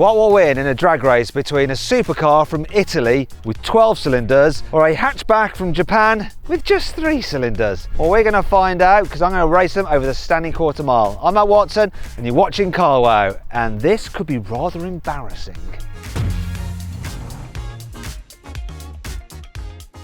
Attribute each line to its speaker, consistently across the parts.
Speaker 1: What will win in a drag race between a supercar from Italy with 12 cylinders or a hatchback from Japan with just 3 cylinders? Well, we're going to find out because I'm going to race them over the standing quarter mile. I'm Matt Watson and you're watching Carwow, and this could be rather embarrassing.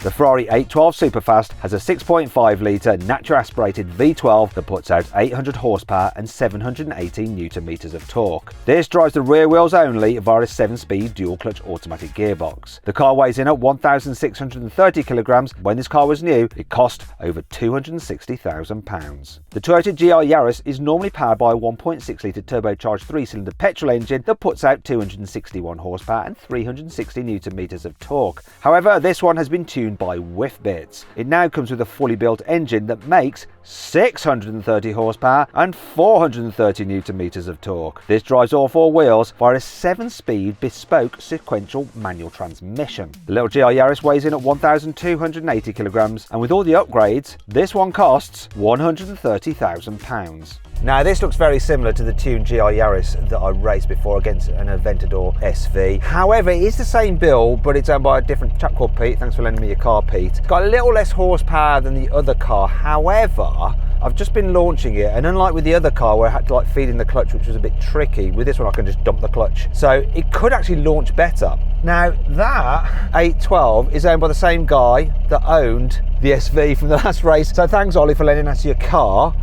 Speaker 1: The Ferrari 812 Superfast has a 6.5 litre naturally aspirated V12 that puts out 800 horsepower and 718 Newton meters of torque. This drives the rear wheels only via a 7-speed dual clutch automatic gearbox. The car weighs in at 1,630 kilograms. When this car was new, it cost over £260,000. The Toyota GR Yaris is normally powered by a 1.6 litre turbocharged 3-cylinder petrol engine that puts out 261 horsepower and 360 Newton meters of torque. However, this one has been tuned by whiff bits. It now comes with a fully built engine that makes 630 horsepower and 430 Newton meters of torque. This drives all 4 wheels via a 7-speed bespoke sequential manual transmission. The little GR Yaris weighs in at 1,280 kilograms, and with all the upgrades, this one costs £130,000. Now this looks very similar to the tuned GR Yaris that I raced before against an Aventador SV. However, it is the same build, but it's owned by a different chap called Pete. Thanks for lending me your car, Pete. It's got a little less horsepower than the other car. However, I've just been launching it, and unlike with the other car where I had to like feed in the clutch, which was a bit tricky, with this one I can just dump the clutch. So it could actually launch better. Now that 812 is owned by the same guy that owned the SV from the last race. So thanks, Ollie, for lending us your car.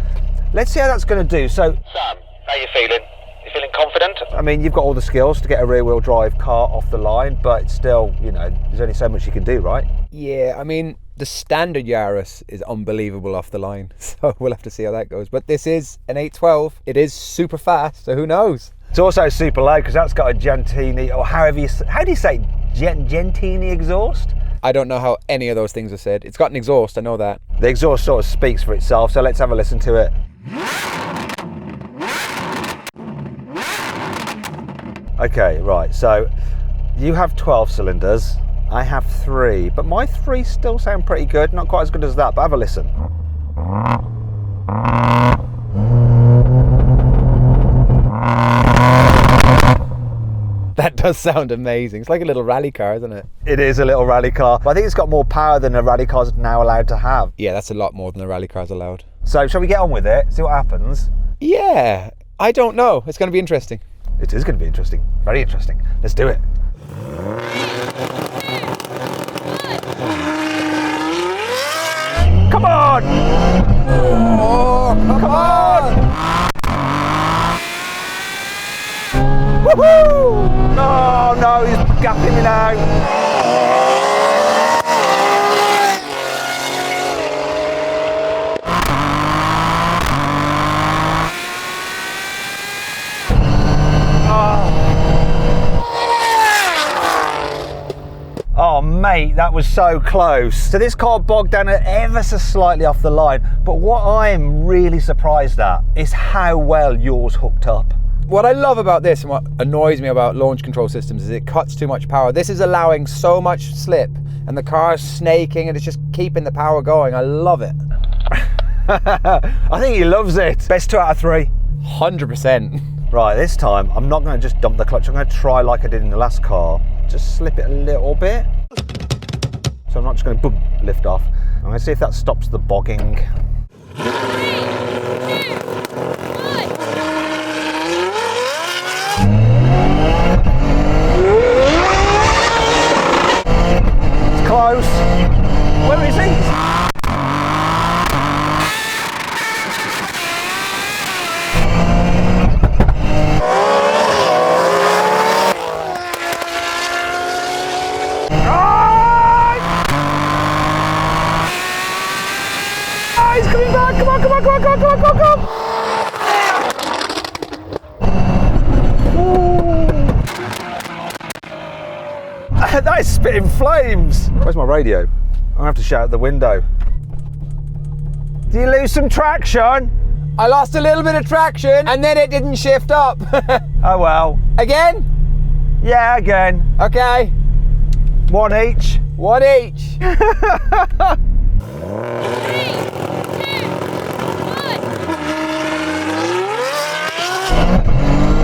Speaker 1: Let's see how that's going to do. So,
Speaker 2: Sam, how you feeling? You feeling confident?
Speaker 1: I mean, you've got all the skills to get a rear-wheel drive car off the line, but it's still, you know, there's only so much you can do, right?
Speaker 3: Yeah, I mean, the standard Yaris is unbelievable off the line, so we'll have to see how that goes. But this is an 812. It is super fast, so who knows?
Speaker 1: It's also super low because that's got a Gentini, or how do you say Gentini exhaust?
Speaker 3: I don't know how any of those things are said. It's got an exhaust, I know that.
Speaker 1: The exhaust sort of speaks for itself, so let's have a listen to it. Okay, right, so you have 12 cylinders, I have 3, but my 3 still sound pretty good, not quite as good as that, but have a listen.
Speaker 3: That does sound amazing. It's like a little rally car, isn't it?
Speaker 1: It is a little rally car, but I think it's got more power than a rally car's now allowed to have.
Speaker 3: Yeah, that's a lot more than the rally car's allowed.
Speaker 1: So shall we get on with it, see what happens?
Speaker 3: Yeah, I don't know. It's going to be interesting.
Speaker 1: It is going to be interesting, very interesting. Let's do it. Come on!
Speaker 3: Oh, come on!
Speaker 1: Woohoo! No, no, he's gapping me now. Oh mate, that was so close. So this car bogged down ever so slightly off the line, but what I am really surprised at is how well yours hooked up.
Speaker 3: What I love about this and what annoys me about launch control systems is it cuts too much power. This is allowing so much slip and the car's snaking and it's just keeping the power going. I love it.
Speaker 1: I think he loves it. Best 2 out of 3.
Speaker 3: 100%.
Speaker 1: Right, this time I'm not going to just dump the clutch. I'm going to try like I did in the last car. Just slip it a little bit. So I'm not just going to boom, lift off. I'm going to see if that stops the bogging.
Speaker 4: 3, 2, 1.
Speaker 1: It's close. Where is he? He's coming back! Come on, come on, come on, come on, come on, come on, come on! That is spitting flames! Where's my radio? I'm gonna have to shout out the window. Do you lose some traction?
Speaker 3: I lost a little bit of traction and then it didn't shift up.
Speaker 1: Oh well.
Speaker 3: Again?
Speaker 1: Yeah, again.
Speaker 3: Okay.
Speaker 1: 1 each.
Speaker 3: 1 each.
Speaker 4: 3, 2, 1.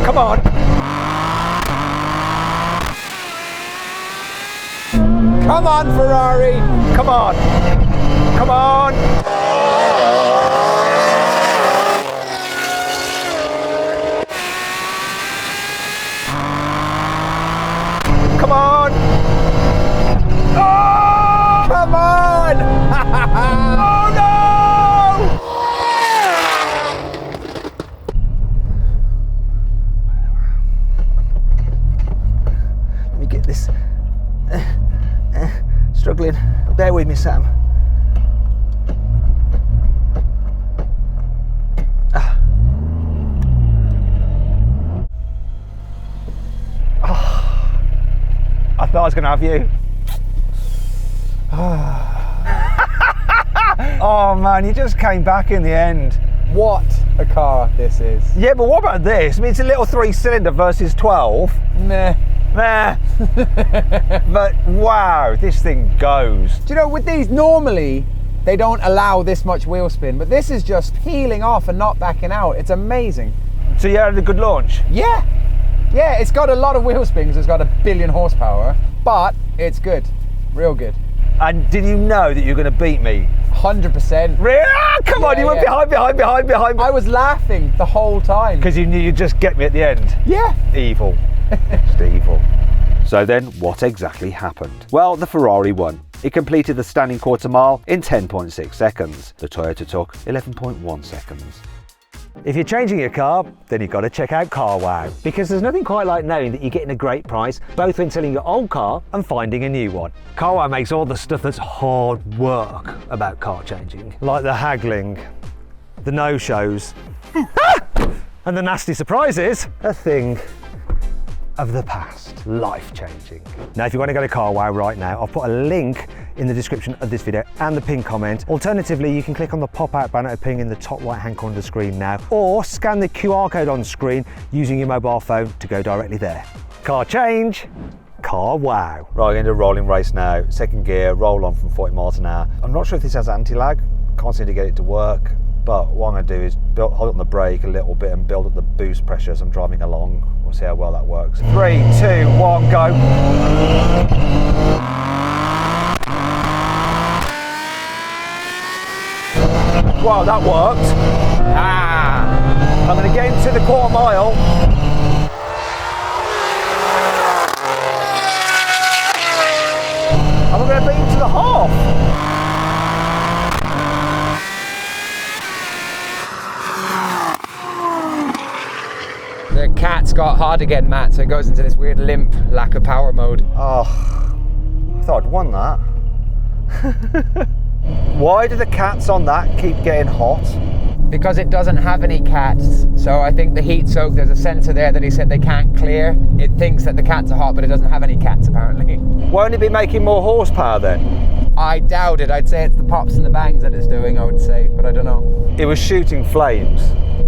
Speaker 1: Come on.
Speaker 3: Come on, Ferrari!
Speaker 1: Come on! Come on! Come on! Oh!
Speaker 3: Come on!
Speaker 1: Oh no! Let me get this. Struggling. Bear with me, Sam. I thought I was going to have you. Oh man, you just came back in the end.
Speaker 3: What a car this is.
Speaker 1: Yeah, but what about this? I mean, it's a little 3-cylinder versus 12.
Speaker 3: Meh.
Speaker 1: Meh. But wow, this thing goes.
Speaker 3: Do you know, with these, normally they don't allow this much wheel spin, but this is just peeling off and not backing out. It's amazing.
Speaker 1: So you had a good launch?
Speaker 3: Yeah. Yeah, it's got a lot of wheel spin because it's got 1 billion horsepower, but it's good. Real good.
Speaker 1: And did you know that you were going to beat me?
Speaker 3: 100%.
Speaker 1: Really? Ah, come on, you were behind.
Speaker 3: I was laughing the whole time.
Speaker 1: Because you knew you'd just get me at the end.
Speaker 3: Yeah.
Speaker 1: Evil. Just evil. So then, what exactly happened? Well, the Ferrari won. It completed the standing quarter mile in 10.6 seconds. The Toyota took 11.1 seconds. If you're changing your car, then you've got to check out CarWow, because there's nothing quite like knowing that you're getting a great price, both when selling your old car and finding a new one. CarWow makes all the stuff that's hard work about car changing, like the haggling, the no-shows, and the nasty surprises, a thing of the past, life-changing. Now, if you want to go to CarWow right now, I'll put a link in the description of this video and the pinned comment. Alternatively, you can click on the pop-out banner appearing in the top right-hand corner of the screen now, or scan the QR code on screen using your mobile phone to go directly there. Car change, CarWow. Right, into a rolling race now. Second gear, roll on from 40 miles an hour. I'm not sure if this has anti-lag. Can't seem to get it to work. But what I'm going to do is hold on the brake a little bit and build up the boost pressure as I'm driving along. We'll see how well that works. 3, 2, 1, go. Wow, that worked. I'm going to get into the quarter mile. I'm going to beat into the half.
Speaker 3: The cat's got hard again, Matt, so it goes into this weird limp, lack of power mode.
Speaker 1: Oh, I thought I'd won that. Why do the cats on that keep getting hot?
Speaker 3: Because it doesn't have any cats, so I think the heat soak, there's a sensor there that he said they can't clear. It thinks that the cats are hot, but it doesn't have any cats apparently.
Speaker 1: Won't it be making more horsepower then?
Speaker 3: I doubt it. I'd say it's the pops and the bangs that it's doing, I would say, but I don't know.
Speaker 1: It was shooting flames.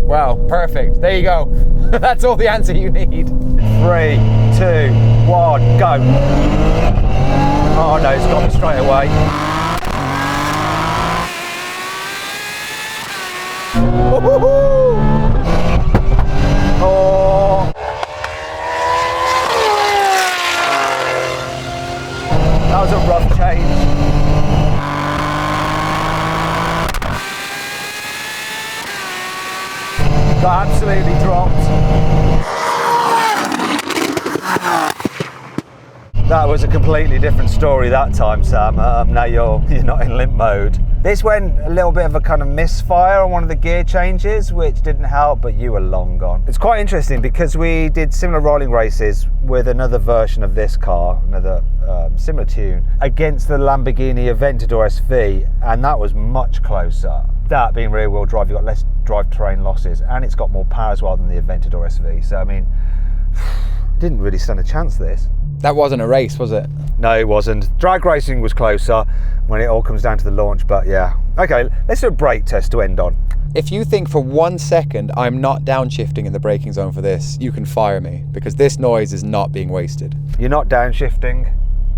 Speaker 3: Well, perfect. There you go. That's all the answer you need. 3, 2, 1, go. Oh no, it's got me straight away. Oh. That was a rough change. That absolutely dropped. That was a completely different story that time, Sam. Now you're not in limp mode. This went a little bit of a kind of misfire on one of the gear changes, which didn't help, but you were long gone. It's quite interesting because we did similar rolling races with another version of this car, another similar tune, against the Lamborghini Aventador SV, and that was much closer. That being rear wheel drive, you've got less drivetrain losses, and it's got more power as well than the Aventador SV. So I mean, didn't really stand a chance, this. That wasn't a race, was it?
Speaker 1: No, it wasn't. Drag racing was closer when it all comes down to the launch, but yeah. Okay, let's do a brake test to end on.
Speaker 3: If you think for 1 second I'm not downshifting in the braking zone for this, you can fire me, because this noise is not being wasted.
Speaker 1: You're not downshifting.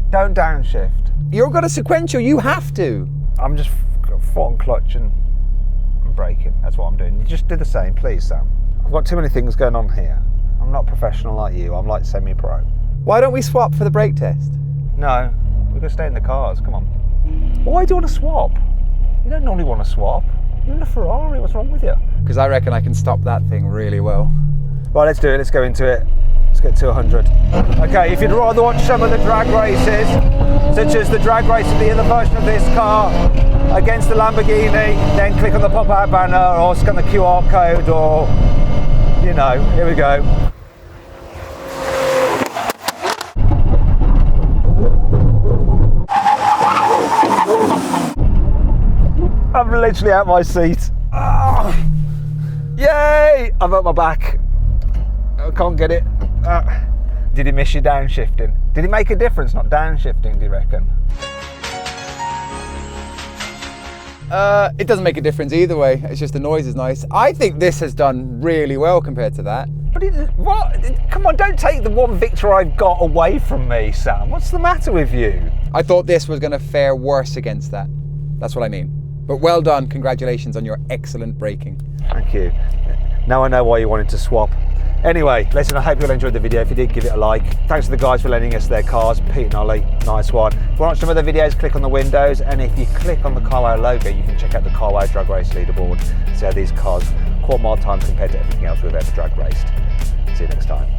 Speaker 1: Don't downshift.
Speaker 3: You've got a sequential, you have to.
Speaker 1: I'm just foot on clutch and braking. That's what I'm doing. You just do the same, please, Sam. I've got too many things going on here. I'm not professional like you. I'm like semi-pro.
Speaker 3: Why don't we swap for the brake test?
Speaker 1: No, we're
Speaker 3: going to stay in the cars, come on. Why do you want to swap? You don't normally want to swap. You're in a Ferrari, what's wrong with you?
Speaker 4: Because I reckon I can stop that thing really well.
Speaker 3: Right, let's do it, let's go into it. Let's get to 100. Okay, if you'd rather watch some of the drag races, such as the drag race of the other version of this car against the Lamborghini, then click on the pop-out banner or scan the QR code, or, you know, here we go. I'm literally out my seat. Oh, yay! I've hurt my back. I can't get it. Did he miss you downshifting? Did it make a difference not downshifting, do you reckon?
Speaker 4: It doesn't make a difference either way. It's just the noise is nice. I think this has done really well compared to that.
Speaker 3: But what? Come on, don't take the one victory I've got away from me, Sam. What's the matter with you?
Speaker 4: I thought this was going to fare worse against that. That's what I mean. But well done. Congratulations on your excellent braking.
Speaker 3: Thank you. Now I know why you wanted to swap. Anyway, listen, I hope you all enjoyed the video. If you did, give it a like. Thanks to the guys for lending us their cars. Pete and Ollie, nice one. If you want to watch some other videos, click on the windows. And if you click on the carwow logo, you can check out the carwow drag race leaderboard. See how these cars quarter mile times compared to everything else we've ever drag raced. See you next time.